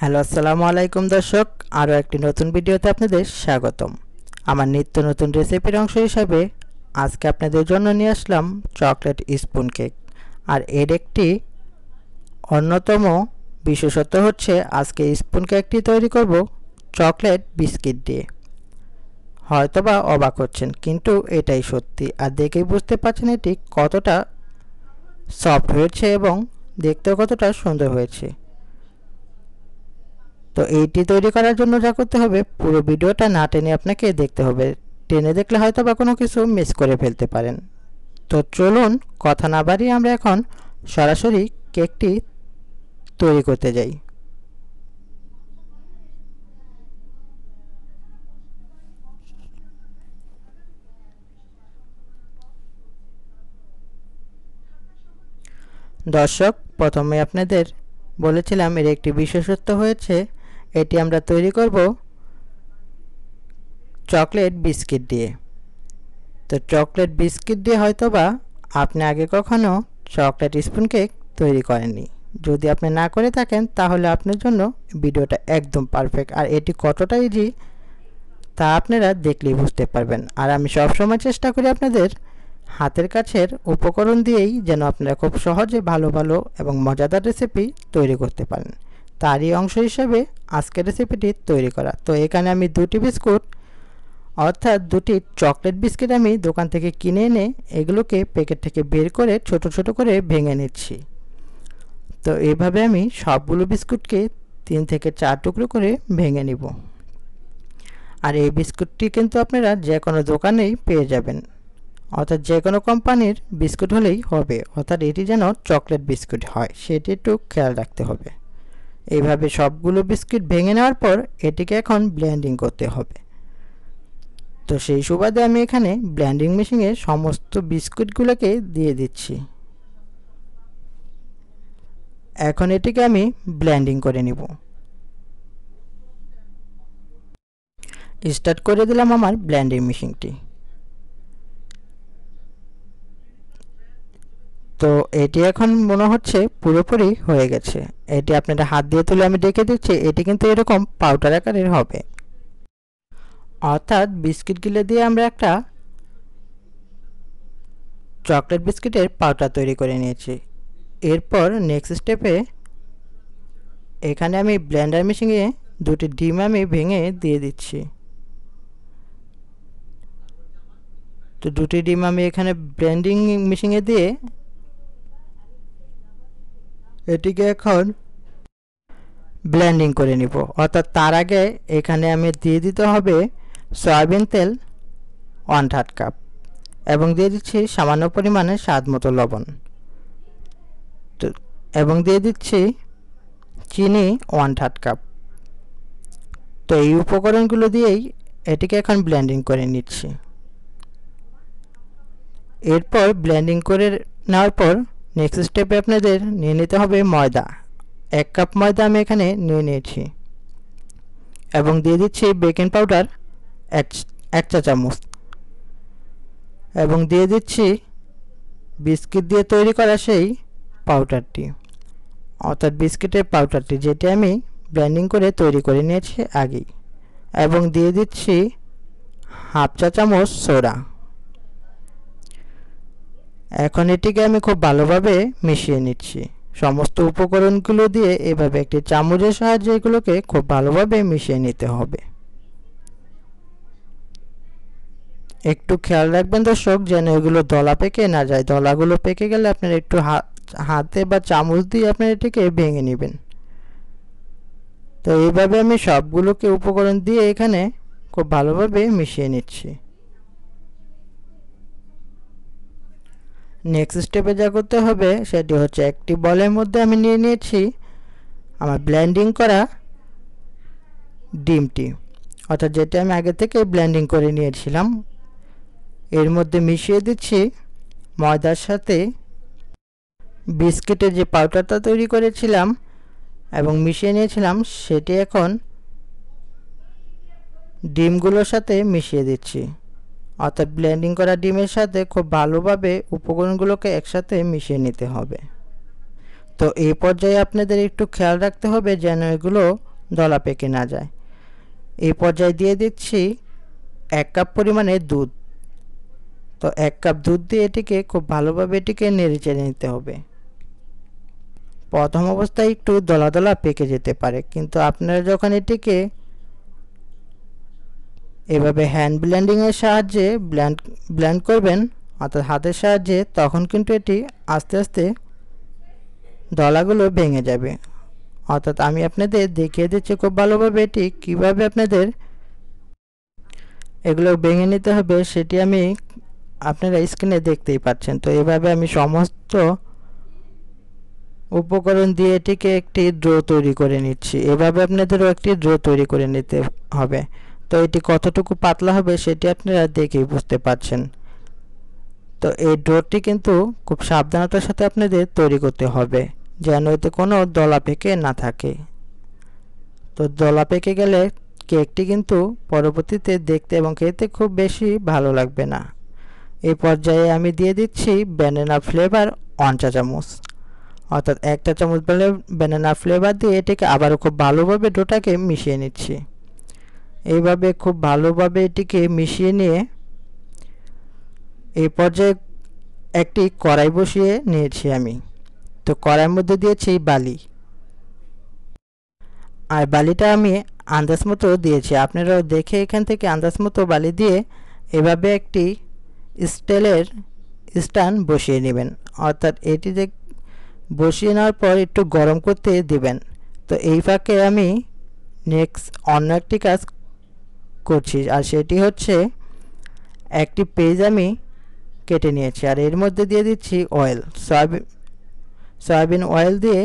Hello আসসালামু আলাইকুম দর্শক, আরও একটি নতুন ভিডিওতে আপনাদের স্বাগতম। আমার নিত্য নতুন রেসিপির অংশ হিসাবে আজকে আপনাদের জন্য নিয়ে আসলাম চকলেট স্পুন কেক। আর এর একটি অন্যতম বিশেষত্ব হচ্ছে আজকে স্পুন কেকটি তৈরি করব চকলেট বিস্কিট দিয়ে। হয়তোবা অবাক হচ্ছেন, কিন্তু এটাই সত্যি। আর দেখেই বুঝতে পারছেন এটি কতটা সফট হয়েছে এবং দেখতেও কতটা সুন্দর হয়েছে। তো এইটি তৈরি করার জন্য যা করতে হবে, পুরো ভিডিওটা না টেনে আপনাকে দেখতে হবে। টেনে দেখলে হয়তো বা কোনো কিছু মিস করে ফেলতে পারেন। তো চলুন কথা না বাড়িয়ে আমরা এখন সরাসরি কেকটি তৈরি করতে যাই। দর্শক, প্রথমে আপনাদের বলেছিলাম এর একটি বিশেষত্ব হয়েছে, এটি আমরা তৈরি করব চকলেট বিস্কিট দিয়ে। তো চকলেট বিস্কিট দিয়ে হয়তোবা আপনি আগে কখনো চকলেট স্পুন কেক তৈরি করেননি। যদি আপনি না করে থাকেন তাহলে আপনার জন্য ভিডিওটা একদম পারফেক্ট। আর এটি কতটা ইজি তা আপনারা দেখলেই বুঝতে পারবেন। আর আমি সবসময় চেষ্টা করি আপনাদের হাতের কাছের উপকরণ দিয়েই যেন আপনারা খুব সহজে ভালো ভালো এবং মজাদার রেসিপি তৈরি করতে পারেন। তারই অংশ হিসাবে আজকের রেসিপিটি তৈরি করা। তো এখানে আমি দুটি বিস্কুট অর্থাৎ দুটি চকলেট বিস্কিট আমি দোকান থেকে কিনে এনে এগুলোকে প্যাকেট থেকে বের করে ছোট ছোট করে ভেঙে নিচ্ছি। তো এইভাবে আমি সবগুলো বিস্কুটকে 3 থেকে 4 টুকরো করে ভেঙে নিব। আর এই বিস্কুটটি কিন্তু আপনারা যে কোনো দোকানেই পেয়ে যাবেন, অর্থাৎ যে কোনো কোম্পানির বিস্কুট হলেই হবে, অর্থাৎ এটি যেন চকলেট বিস্কুট হয় সেটি একটু খেয়াল রাখতে হবে। এইভাবে সবগুলো বিস্কুট ভেঙে নেওয়ার পর এটিকে এখন ব্লেন্ডিং করতে হবে। তো সেই সুবাদে আমি এখানে ব্লেন্ডিং মেশিনে সমস্ত বিস্কুটগুলোকে দিয়ে দিচ্ছি। এখন এটিকে আমি ব্লেন্ডিং করে নিব। স্টার্ট করে দিলাম আমার ব্লেন্ডিং মেশিনটি। তো এটি এখন মনে হচ্ছে পুরোপুরি হয়ে গেছে। এটি আপনারা হাত দিয়ে তুলে আমি দেখে দিচ্ছি, এটি কিন্তু এরকম পাউডার আকারের হবে। অর্থাৎ বিস্কিটগুলো দিয়ে আমরা একটা চকলেট বিস্কিটের পাউডার তৈরি করে নিয়েছি। এরপর নেক্সট স্টেপে এখানে আমি ব্লেন্ডার মেশিনে দুটি ডিম আমি ভেঙে দিয়ে দিচ্ছি। তো দুটি ডিম আমি এখানে ব্লেন্ডিং মেশিনে দিয়ে এটিকে এখন ব্লেন্ডিং করে নিব। অর্থাৎ তার আগে এখানে আমি দিয়ে দিতে হবে সয়াবিন তেল 1/3 কাপ এবং দিয়ে দিচ্ছি সামান্য পরিমাণে স্বাদ মতো লবণ। তো এবং দিয়ে দিচ্ছি চিনি 1/3 কাপ। তো এই উপকরণগুলো দিয়েই এটিকে এখন ব্লেন্ডিং করে নিচ্ছি। এরপর ব্লেন্ডিং করে নেওয়ার পর নেক্সট স্টেপে আপনাদের নিয়ে নিতে হবে ময়দা। 1 কাপ ময়দা আমি এখানে নিয়ে নিয়েছি এবং দিয়ে দিচ্ছি বেকিং পাউডার 1 চা চামচ এবং দিয়ে দিচ্ছি বিস্কিট দিয়ে তৈরি করা সেই পাউডারটি, অর্থাৎ বিস্কিটের পাউডারটি যেটি আমি ব্লেন্ডিং করে তৈরি করে নিয়েছি আগেই, এবং দিয়ে দিচ্ছি 1/2 চা চামচ সোডা। এখন এটিকে আমি খুব ভালোভাবে মিশিয়ে নিচ্ছি। সমস্ত উপকরণগুলো দিয়ে এভাবে একটি চামচের সাহায্যে এগুলোকে খুব ভালোভাবে মিশিয়ে নিতে হবে। একটু খেয়াল রাখবেন দর্শক যেন এগুলো দলা পেকে না যায়। দলাগুলো পেকে গেলে আপনারা একটু হাতে বা চামচ দিয়ে আপনারা এটিকে ভেঙে নেবেন। তো এইভাবে আমি সবগুলোকে উপকরণ দিয়ে এখানে খুব ভালোভাবে মিশিয়ে নিচ্ছি। নেক্সট স্টেপে যা করতে হবে সেটি হচ্ছে একটি বলের মধ্যে আমি নিয়ে নিয়েছি আমার ব্লেন্ডিং করা ডিমটি, অর্থাৎ যেটা আমি আগে থেকে ব্লেন্ডিং করে নিয়েছিলাম। এর মধ্যে মিশিয়ে দিচ্ছি ময়দার সাথে বিস্কিটের যে পাউডারটা তৈরি করেছিলাম এবং মিশিয়ে নিয়েছিলাম, সেটি এখন ডিমগুলোর সাথে মিশিয়ে দিচ্ছি। অর্থাৎ ব্লেন্ডিং করা ডিমের সাথে খুব ভালোভাবে উপকরণগুলোকে একসাথে মিশিয়ে নিতে হবে। তো এই পর্যায়ে আপনাদের একটু খেয়াল রাখতে হবে যেন এগুলো দলা পেকে না যায়। এই পর্যায়ে দিয়ে দিচ্ছি 1 কাপ পরিমাণে দুধ। তো 1 কাপ দুধ দিয়ে এটিকে খুব ভালোভাবে এটিকে নেড়েচেড়ে নিতে হবে। প্রথম অবস্থায় একটু দলা দলা পেকে যেতে পারে, কিন্তু আপনারা যখন এটিকে এভাবে হ্যান্ড ব্লেন্ডিংয়ের সাহায্যে ব্লেন্ড করবেন, অর্থাৎ হাতের সাহায্যে, তখন কিন্তু এটি আস্তে আস্তে দলাগুলো ভেঙে যাবে। অর্থাৎ আমি আপনাদের দেখিয়ে দিচ্ছি খুব ভালোভাবে এটি কিভাবে আপনাদের এগুলো ভেঙে নিতে হবে, সেটি আমি আপনারা স্ক্রিনে দেখতেই পাচ্ছেন। তো এভাবে আমি সমস্ত উপকরণ দিয়ে এটিকে একটি ড্রো তৈরি করে নিচ্ছি। এভাবে আপনাদেরও একটি ড্রো তৈরি করে নিতে হবে। তো এটি কতটুকু পাতলা হবে সেটি আপনারা দেখেই বুঝতে পারছেন। তো এই ডোটি কিন্তু খুব সাবধানতার সাথে আপনাদের তৈরি করতে হবে, যেন এতে কোনো দলা পেকে না থাকে। তো দলা পেকে গেলে কেকটি কিন্তু পরবর্তীতে দেখতে এবং খেতে খুব বেশি ভালো লাগবে না। এই পর্যায়ে আমি দিয়ে দিচ্ছি ব্যানানা ফ্লেভার 1 চা চামচ, অর্থাৎ 1 চা চামচ ব্যানানা ফ্লেভার দিয়ে এটিকে আবারও খুব ভালোভাবে ডোটাকে মিশিয়ে নিচ্ছি। এইভাবে খুব ভালোভাবে এটিকে মিশিয়ে নিয়ে এই পর্যায়ে একটি কড়াই বসিয়ে নিয়েছি আমি। তো কড়াইয়ের মধ্যে দিয়েছি বালি, আর বালিটা আমি আন্দাজ মতো দিয়েছি। আপনারাও দেখে এখান থেকে আন্দাজ মতো বালি দিয়ে এভাবে একটি স্টিলের স্ট্যান্ড বসিয়ে নেবেন। অর্থাৎ এটি বসিয়ে নেওয়ার পর একটু গরম করতে দিবেন। তো এই ফাঁকে আমি নেক্সট অন্য একটি কাজ করছি, আর সেটি হচ্ছে একটি পেঁয়াজ আমি কেটে নিয়েছি, আর এর মধ্যে দিয়ে দিচ্ছি অয়েল, সয়াবিন অয়েল দিয়ে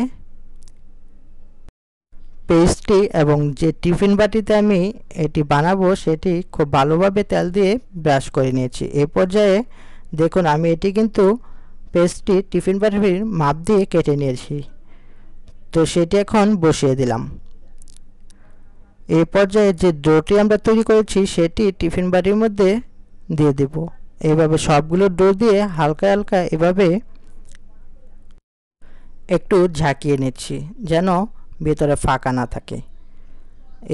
পেস্টটি এবং যে টিফিন বাটিতে আমি এটি বানাবো সেটি খুব ভালোভাবে তেল দিয়ে ব্রাশ করে নিয়েছি। এই পর্যায়ে দেখুন আমি এটি কিন্তু পেস্টটি টিফিন বাটির মাপ দিয়ে কেটে নিয়েছি। তো সেটি এখন বসিয়ে দিলাম। এই পর্যায়ে যে ডোটি আমরা তৈরি করেছি সেটি টিফিন বাটির মধ্যে দিয়ে দেব। এইভাবে সবগুলো ডো দিয়ে হালকা হালকা এভাবে একটু ঝাঁকিয়ে নিচ্ছি, যেন ভিতরে ফাঁকা না থাকে।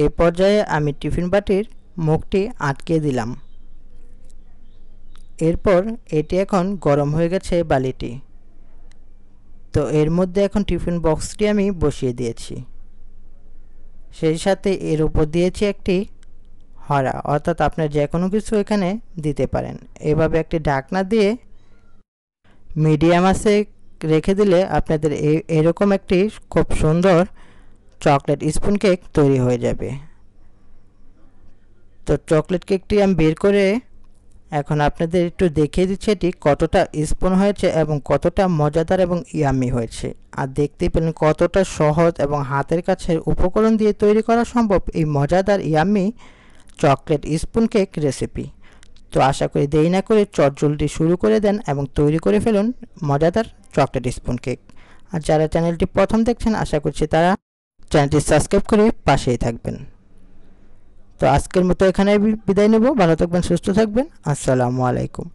এই পর্যায়ে আমি টিফিন বাটির মুখটি আটকে দিলাম। এরপর এটি এখন গরম হয়ে গেছে বালিটি। তো এর মধ্যে এখন টিফিন বক্সটি আমি বসিয়ে দিয়েছি, সেই সাথে এর উপর দিয়েছি একটি হরা, অর্থাৎ আপনার যে কোনো কিছু এখানে দিতে পারেন। এভাবে একটি ঢাকনা দিয়ে মিডিয়াম আঁচে রেখে দিলে আপনাদের এরকম একটি খুব সুন্দর চকলেট স্পুন কেক তৈরি হয়ে যাবে। তো চকলেট কেকটি আমি বের করে এখন আপনাদের একটু দেখিয়ে দিচ্ছি এটি কতটা স্পুন হয়েছে এবং কতটা মজাদার এবং ইয়ামি হয়েছে। আর দেখতেই পেলেন কতটা সহজ এবং হাতের কাছের উপকরণ দিয়ে তৈরি করা সম্ভব এই মজাদার yummy chocolate spoon cake recipe. তো আশা করি দেরি না করে চটজলদি শুরু করে দেন এবং তৈরি করে ফেলুন মজাদার চকলেট স্পুন কেক। আর যারা চ্যানেলটি প্রথম দেখছেন আশা করছি তারা চ্যানেলটি সাবস্ক্রাইব করে পাশেই থাকবেন। তো আজকের মতো এখানে বিদায় নেব। ভালো থাকবেন, সুস্থ থাকবেন। আসসালামু আলাইকুম।